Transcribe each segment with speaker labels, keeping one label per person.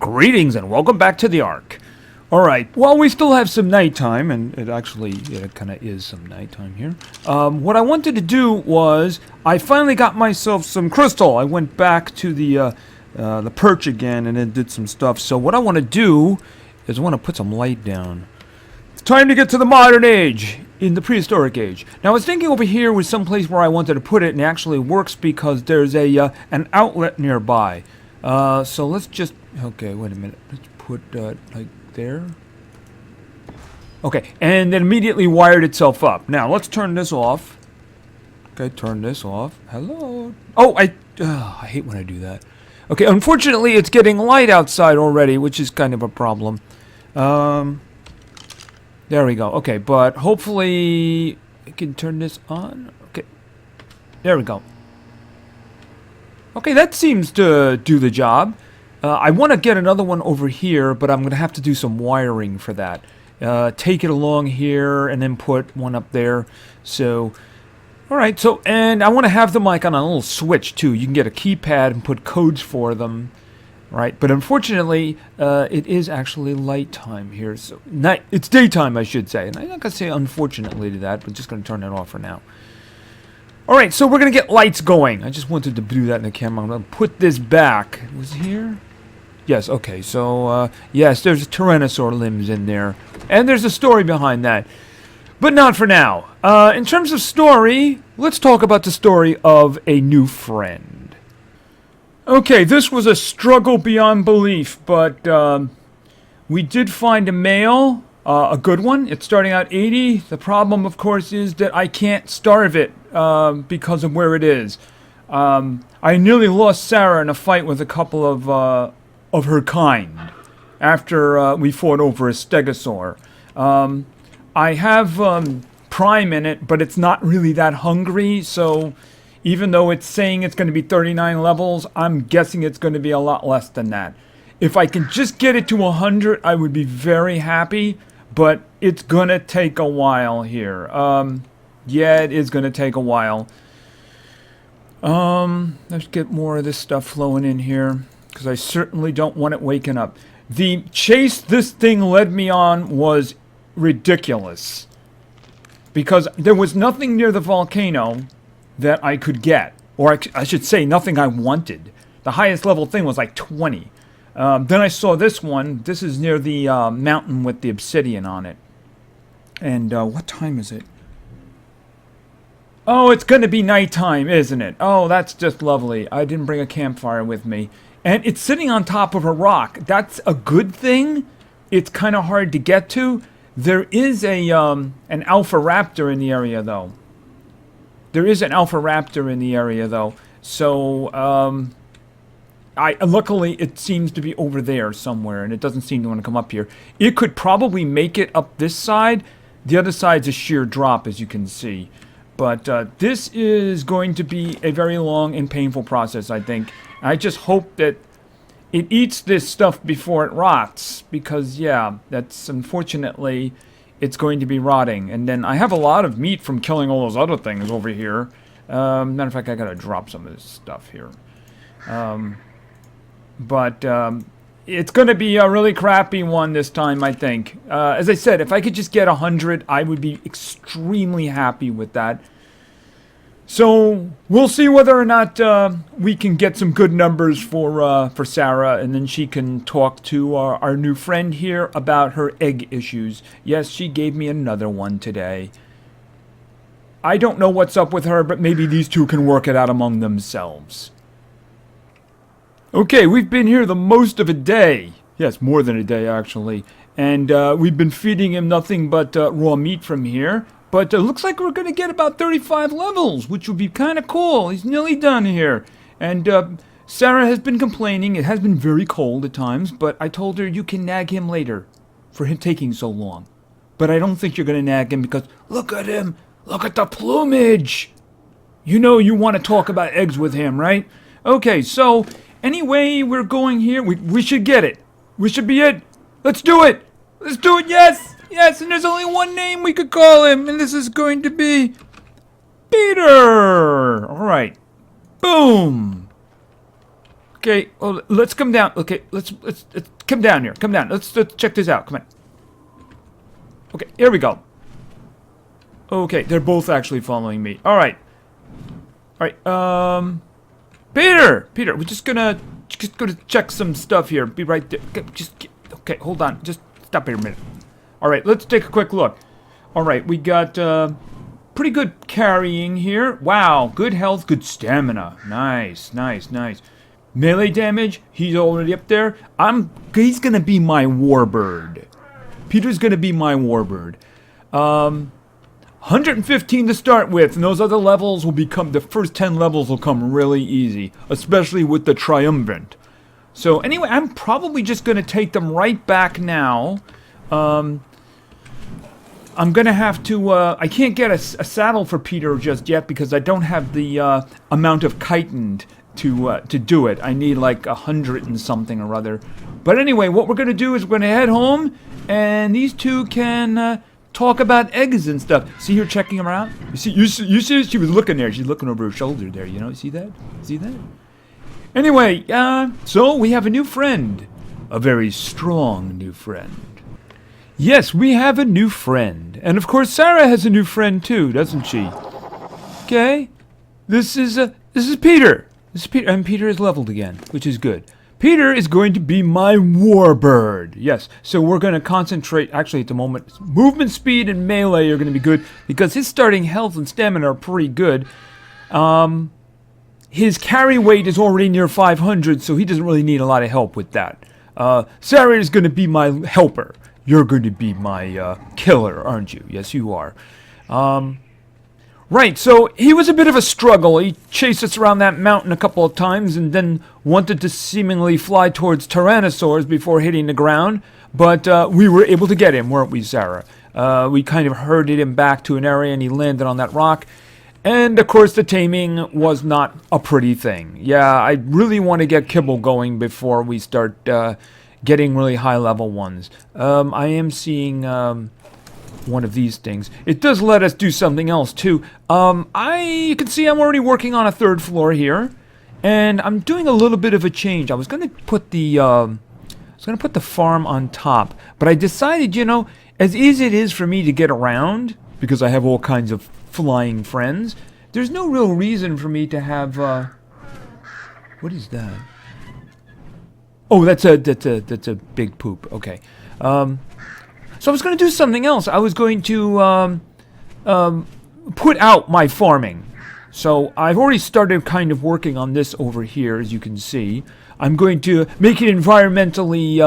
Speaker 1: Greetings and welcome back to the ARK. Alright, while we still have some nighttime, and it kind of is some nighttime here, what I wanted to do was, I finally got myself some crystal. I went back to the perch again and then did some stuff. So what I want to do is I want to put some light down. It's time to get to the modern age, in the prehistoric age. Now I was thinking over here was some place where I wanted to put it, and it actually works because there's an outlet nearby. So let's just... Okay, wait a minute. Let's put, like, there. Okay, and then immediately wired itself up. Now, let's turn this off. Okay, turn this off. Hello? Oh, I hate when I do that. Okay, unfortunately, it's getting light outside already, which is kind of a problem. There we go. Okay, but hopefully I can turn this on. Okay, there we go. Okay, that seems to do the job. I want to get another one over here, but I'm going to have to do some wiring for that. Take it along here and then put one up there. So, alright, so, and I want to have them like on a little switch too. You can get a keypad and put codes for them, right? But unfortunately, it is actually light time here. So, it's daytime, I should say. And I'm not going to say unfortunately to that, but just going to turn it off for now. Alright, so we're going to get lights going. I just wanted to do that in the camera. I'm going to put this back. Was it here? Yes, okay, so, yes, there's Tyrannosaur limbs in there. And there's a story behind that. But not for now. In terms of story, let's talk about the story of a new friend. Okay, this was a struggle beyond belief, but, we did find a male, a good one. It's starting out 80. The problem, of course, is that I can't starve it, because of where it is. I nearly lost Sarah in a fight with a couple of her kind after we fought over a stegosaur. I have Prime in it, but it's not really that hungry, so even though it's saying it's going to be 39 levels, I'm guessing it's going to be a lot less than that. If I can just get it to 100, I would be very happy, but it's going to take a while here. Yeah, it is going to take a while. Let's get more of this stuff flowing in here, because I certainly don't want it waking up. The chase this thing led me on was ridiculous, because there was nothing near the volcano that I could get, or I should say nothing I wanted. The highest level thing was like 20. Then I saw this one. This is near the mountain with the obsidian on it. And what time is it? Oh, it's going to be nighttime, isn't it? Oh, that's just lovely. I didn't bring a campfire with me. And it's sitting on top of a rock. That's a good thing. It's kind of hard to get to. There is an alpha raptor in the area, though. So, luckily, it seems to be over there somewhere, and it doesn't seem to want to come up here. It could probably make it up this side. The other side's a sheer drop, as you can see. But this is going to be a very long and painful process, I think. I just hope that it eats this stuff before it rots, because, yeah, that's unfortunately, it's going to be rotting. And then I have a lot of meat from killing all those other things over here. Matter of fact, I gotta drop some of this stuff here. It's going to be a really crappy one this time, I think. As I said, if I could just get 100, I would be extremely happy with that. So, we'll see whether or not we can get some good numbers for Sarah, and then she can talk to our new friend here about her egg issues. Yes, she gave me another one today. I don't know what's up with her, but maybe these two can work it out among themselves. Okay, we've been here the most of a day. Yes, more than a day, actually. And we've been feeding him nothing but raw meat from here. But it looks like we're going to get about 35 levels, which would be kind of cool. He's nearly done here. And Sarah has been complaining. It has been very cold at times, but I told her you can nag him later for him taking so long. But I don't think you're going to nag him because, look at him. Look at the plumage. You know you want to talk about eggs with him, right? Okay, so... Anyway, we're going here. We should get it. We should be it. Let's do it. Let's do it. Yes. Yes. And there's only one name we could call him. And this is going to be Peter. All right. Boom. Okay, well, let's come down. Okay, let's come down here. Come down. Let's check this out. Come on. Okay, here we go. Okay, they're both actually following me. All right. All right. Peter, we're just gonna check some stuff here. Be right there. Okay, hold on. Just stop here a minute. All right, let's take a quick look. All right, we got pretty good carrying here. Wow, good health, good stamina. Nice. Melee damage, he's already up there. He's gonna be my warbird. Peter's gonna be my warbird. 115 to start with, and those other levels will become, the first 10 levels will come really easy, especially with the triumvirate. So anyway, I'm probably just gonna take them right back now. I'm gonna have to, I can't get a saddle for Peter just yet because I don't have the amount of chitin to do it. I need like 100 and something or other. But anyway, what we're gonna do is we're gonna head home, and these two can talk about eggs and stuff. See her checking them out? You see she was looking there. She's looking over her shoulder there. You know, see that? See that? Anyway, so we have a new friend, a very strong new friend. Yes, we have a new friend. And of course, Sarah has a new friend too, doesn't she? Okay. This is Peter. This is Peter, and Peter is leveled again, which is good. Peter is going to be my warbird. Yes, so we're going to concentrate, actually at the moment, movement speed and melee are going to be good, because his starting health and stamina are pretty good. His carry weight is already near 500, so he doesn't really need a lot of help with that. Sarah is going to be my helper. You're going to be my killer, aren't you? Yes, you are. Right, so he was a bit of a struggle. He chased us around that mountain a couple of times and then wanted to seemingly fly towards Dinosaurs before hitting the ground. But we were able to get him, weren't we, Sarah? We kind of herded him back to an area and he landed on that rock. And, of course, the taming was not a pretty thing. Yeah, I really want to get Kibble going before we start getting really high-level ones. I am seeing one of these things. It does let us do something else, too. You can see I'm already working on a third floor here. And I'm doing a little bit of a change. I was going to put the farm on top. But I decided, you know, as easy it is for me to get around, because I have all kinds of flying friends, there's no real reason for me to have, what is that? Oh, that's a big poop. Okay. So I was going to do something else. I was going to put out my farming. So I've already started kind of working on this over here, as you can see. I'm going to make it environmentally,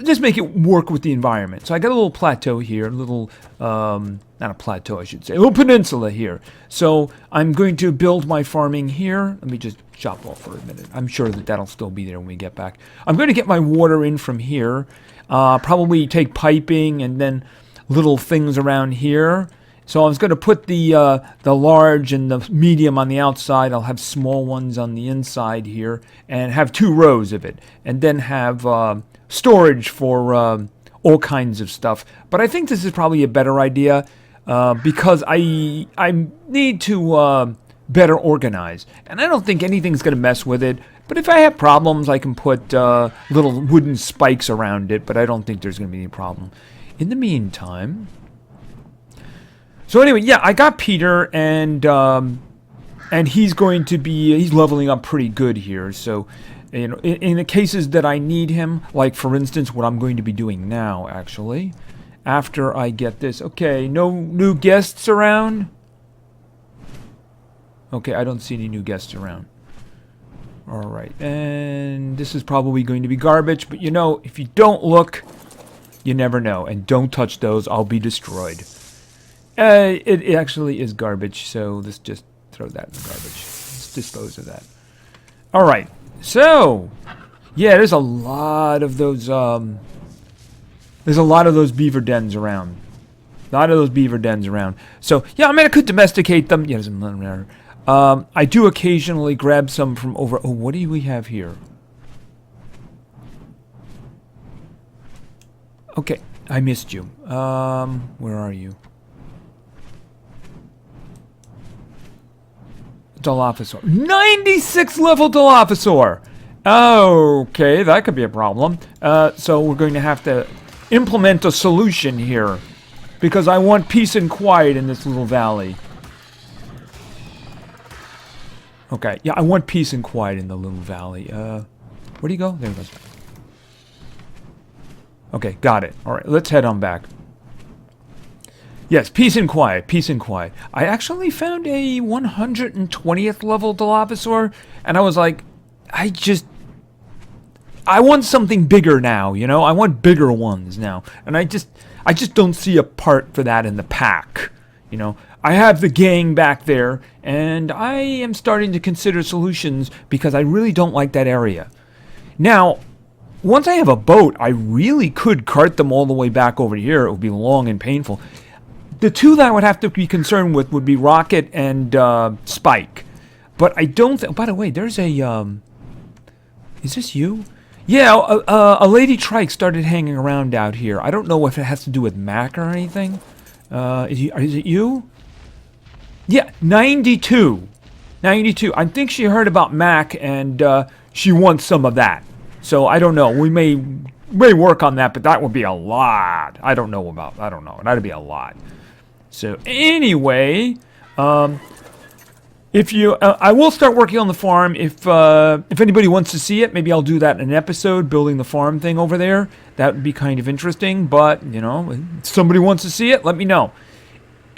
Speaker 1: just make it work with the environment. So I got a little plateau here, a little, not a plateau I should say, a little peninsula here. So I'm going to build my farming here. Let me just chop off for a minute. I'm sure that that'll still be there when we get back. I'm going to get my water in from here. Probably take piping and then little things around here. So I was going to put the large and the medium on the outside. I'll have small ones on the inside here and have 2 rows of it. And then have storage for all kinds of stuff. But I think this is probably a better idea because I need to better organize. And I don't think anything's going to mess with it. But if I have problems, I can put little wooden spikes around it. But I don't think there's going to be any problem. In the meantime... So anyway, yeah, I got Peter, and he's going to be, he's leveling up pretty good here. So, you know, in the cases that I need him, like for instance, what I'm going to be doing now, actually, after I get this. Okay, no new guests around. Okay, I don't see any new guests around. All right, and this is probably going to be garbage, but you know, if you don't look, you never know. And don't touch those; I'll be destroyed. It actually is garbage, so let's just throw that in the garbage. Let's dispose of that. All right, so yeah, there's a lot of those. There's a lot of those beaver dens around. So yeah, I mean, I could domesticate them. Yeah, doesn't matter. I do occasionally grab some from over. Oh, what do we have here? Okay, I missed you. Where are you? Dilophosaur. 96 level Dilophosaur! Okay, that could be a problem. So we're going to have to implement a solution here. Because I want peace and quiet in this little valley. Okay, yeah, I want peace and quiet in the little valley. Where do you go? There he goes. Okay, got it. Alright, let's head on back. Yes, peace and quiet, peace and quiet. I actually found a 120th level Dilophosaur, and I was like, I want something bigger now, you know? I want bigger ones now. And I just don't see a part for that in the pack, you know? I have the gang back there, and I am starting to consider solutions because I really don't like that area. Now, once I have a boat, I really could cart them all the way back over here. It would be long and painful. The two that I would have to be concerned with would be Rocket and Spike. But I don't think... By the way, there's a... Is this you? Yeah, a Lady Trike started hanging around out here. I don't know if it has to do with Mac or anything. Is it you? Yeah, 92. 92. I think she heard about Mac and she wants some of that. So I don't know. We may work on that, but that would be a lot. I don't know. That'd be a lot. So anyway, if you, I will start working on the farm. If anybody wants to see it, maybe I'll do that in an episode, building the farm thing over there. That would be kind of interesting. But you know, if somebody wants to see it, let me know.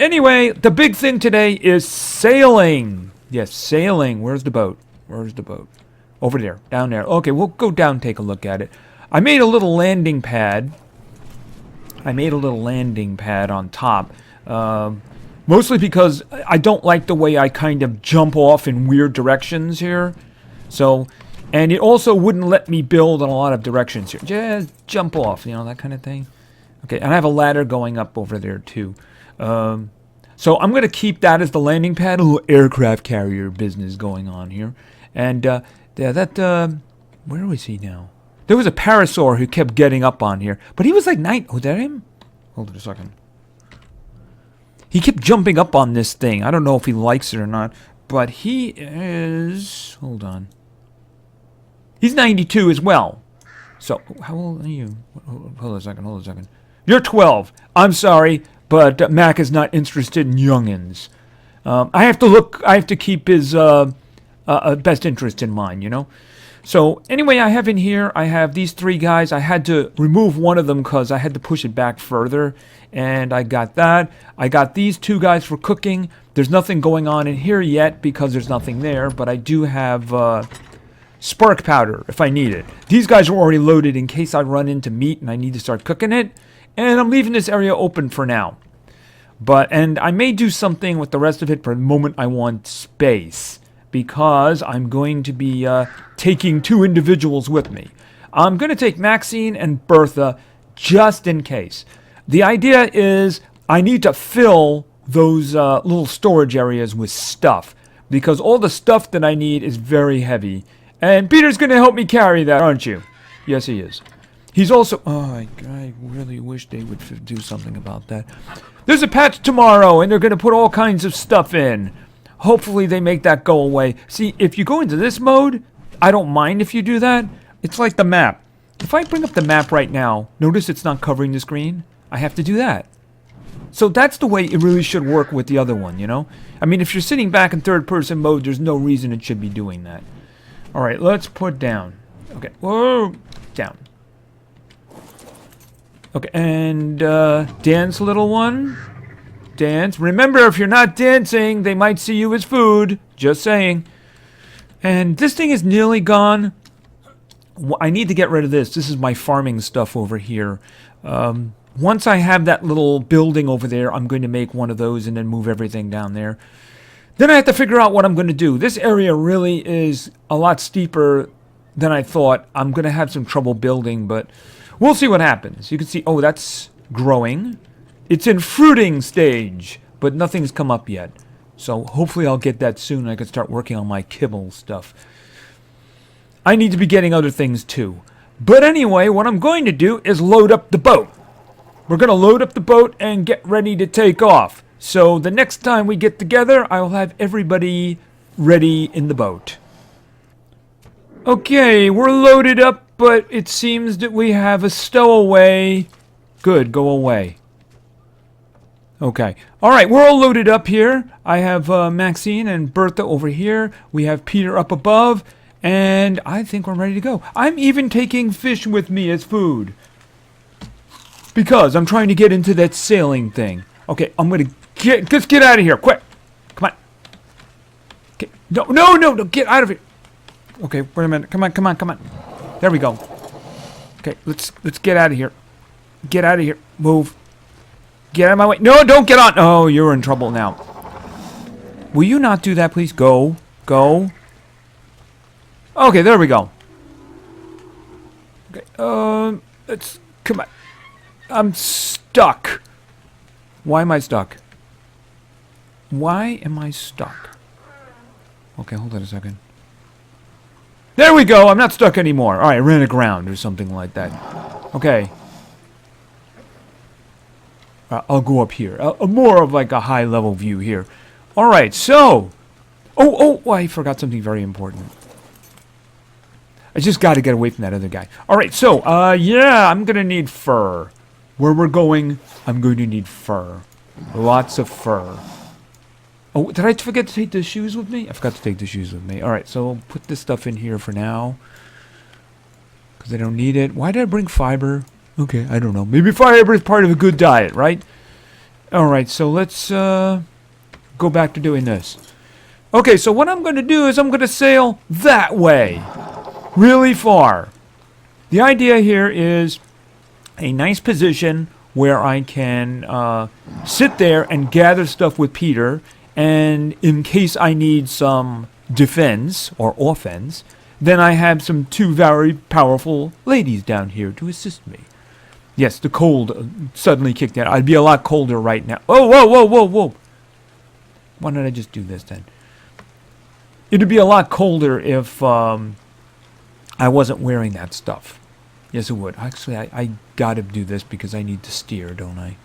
Speaker 1: Anyway, the big thing today is sailing. Yes, sailing. Where's the boat? Where's the boat? Over there, down there. Okay, we'll go down and take a look at it. I made a little landing pad. On top. Mostly because I don't like the way I kind of jump off in weird directions here. So, and it also wouldn't let me build in a lot of directions here. Just jump off, you know, that kind of thing. Okay, and I have a ladder going up over there too. So I'm going to keep that as the landing pad, a little aircraft carrier business going on here. And where was he now? There was a parasaur who kept getting up on here. But he was like Oh, is that him? Hold on a second. He kept jumping up on this thing. I don't know if he likes it or not. But he is... Hold on. He's 92 as well. So, how old are you? Hold on a second. You're 12. I'm sorry, but Mac is not interested in youngins. I have to keep his best interest in mind, you know? So, anyway, I have in here, I have these three guys. I had to remove one of them because I had to push it back further. And I got that. I got these two guys for cooking. There's nothing going on in here yet because there's nothing there. But I do have spark powder if I need it. These guys are already loaded in case I run into meat and I need to start cooking it. And I'm leaving this area open for now. And I may do something with the rest of it for the moment I want space. Because I'm going to be taking two individuals with me. I'm going to take Maxine and Bertha just in case. The idea is I need to fill those little storage areas with stuff. Because all the stuff that I need is very heavy. And Peter's going to help me carry that, aren't you? Yes, he is. He's also... Oh, I really wish they would do something about that. There's a patch tomorrow, and they're going to put all kinds of stuff in. Hopefully they make that go away. See, if you go into this mode, I don't mind if you do that. It's like the map. If I bring up the map right now, notice it's not covering the screen. I have to do that. So that's the way it really should work with the other one, you know? I mean, if you're sitting back in third-person mode, there's no reason it should be doing that. All right, let's put down. Okay, whoa, down. Okay, and dance, little one. Dance. Remember, if you're not dancing, they might see you as food. Just saying. And this thing is nearly gone. I need to get rid of this. This is my farming stuff over here. Once I have that little building over there, I'm going to make one of those and then move everything down there. Then I have to figure out what I'm going to do. This area really is a lot steeper than I thought. I'm going to have some trouble building, but we'll see what happens. You can see, oh, that's growing. It's in fruiting stage, but nothing's come up yet. So hopefully I'll get that soon and I can start working on my kibble stuff. I need to be getting other things too. But anyway, what I'm going to do is load up the boat. We're going to load up the boat and get ready to take off. So the next time we get together, I will have everybody ready in the boat. Okay, we're loaded up, but it seems that we have a stowaway. Good, go away. Okay. Alright, we're all loaded up here. I have Maxine and Bertha over here. We have Peter up above. And I think we're ready to go. I'm even taking fish with me as food. Because I'm trying to get into that sailing thing. Okay, I'm going to just get out of here. Quick. Come on. Okay. No, get out of here. Okay, wait a minute. Come on. There we go. Okay, let's get out of here. Get out of here. Move. Get out of my way. No, don't get on. Oh, you're in trouble now. Will you not do that, please? Go. Okay, there we go. Okay, let's come on. I'm stuck. Why am I stuck? Okay, hold on a second. There we go. I'm not stuck anymore. All right, I ran aground or something like that. Okay. I'll go up here. More of like a high-level view here. All right, so. Oh, I forgot something very important. I just got to get away from that other guy. All right, so, yeah, I'm going to need fur. Where we're going, I'm going to need fur. Lots of fur. Oh, did I forget to take the shoes with me? I forgot to take the shoes with me. All right, so I'll put this stuff in here for now. Because I don't need it. Why did I bring fiber? Okay, I don't know. Maybe fiber is part of a good diet, right? All right, so let's go back to doing this. Okay, so what I'm going to do is I'm going to sail that way. Really far. The idea here is a nice position where I can sit there and gather stuff with Peter, and in case I need some defense or offense, then I have some two very powerful ladies down here to assist me. Yes, the cold suddenly kicked in. I'd be a lot colder right now. Oh, whoa. Why don't I just do this then? It'd be a lot colder if I wasn't wearing that stuff. Yes, it would. Actually, I gotta do this because I need to steer, don't I?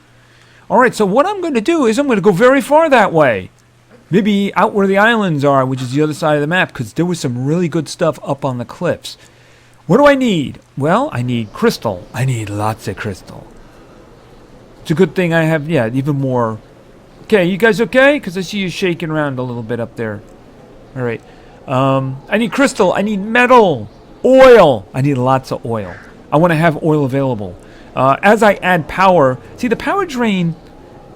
Speaker 1: Alright, so what I'm going to do is I'm going to go very far that way. Maybe out where the islands are, which is the other side of the map, because there was some really good stuff up on the cliffs. What do I need? Well, I need crystal. I need lots of crystal. It's a good thing I have, yeah, even more. Okay, you guys okay? Because I see you shaking around a little bit up there. Alright. I need crystal. I need metal. Oil. I need lots of oil. I want to have oil available. As I add power, see, the power drain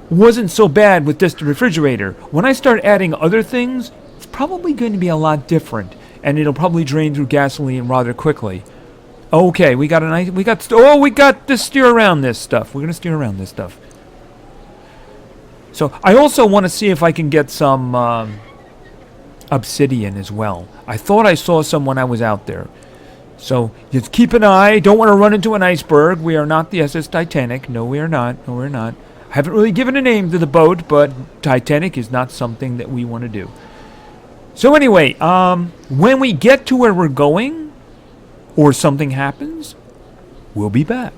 Speaker 1: wasn't so bad with this refrigerator. When I start adding other things, it's probably going to be a lot different, and it'll probably drain through gasoline rather quickly. Okay, we got to steer around this stuff. We're going to steer around this stuff. So I also want to see if I can get some obsidian as well. I thought I saw some when I was out there. So just keep an eye. Don't want to run into an iceberg. We are not the SS Titanic. No, we are not. I haven't really given a name to the boat, but Titanic is not something that we want to do. So anyway, when we get to where we're going, or something happens, we'll be back.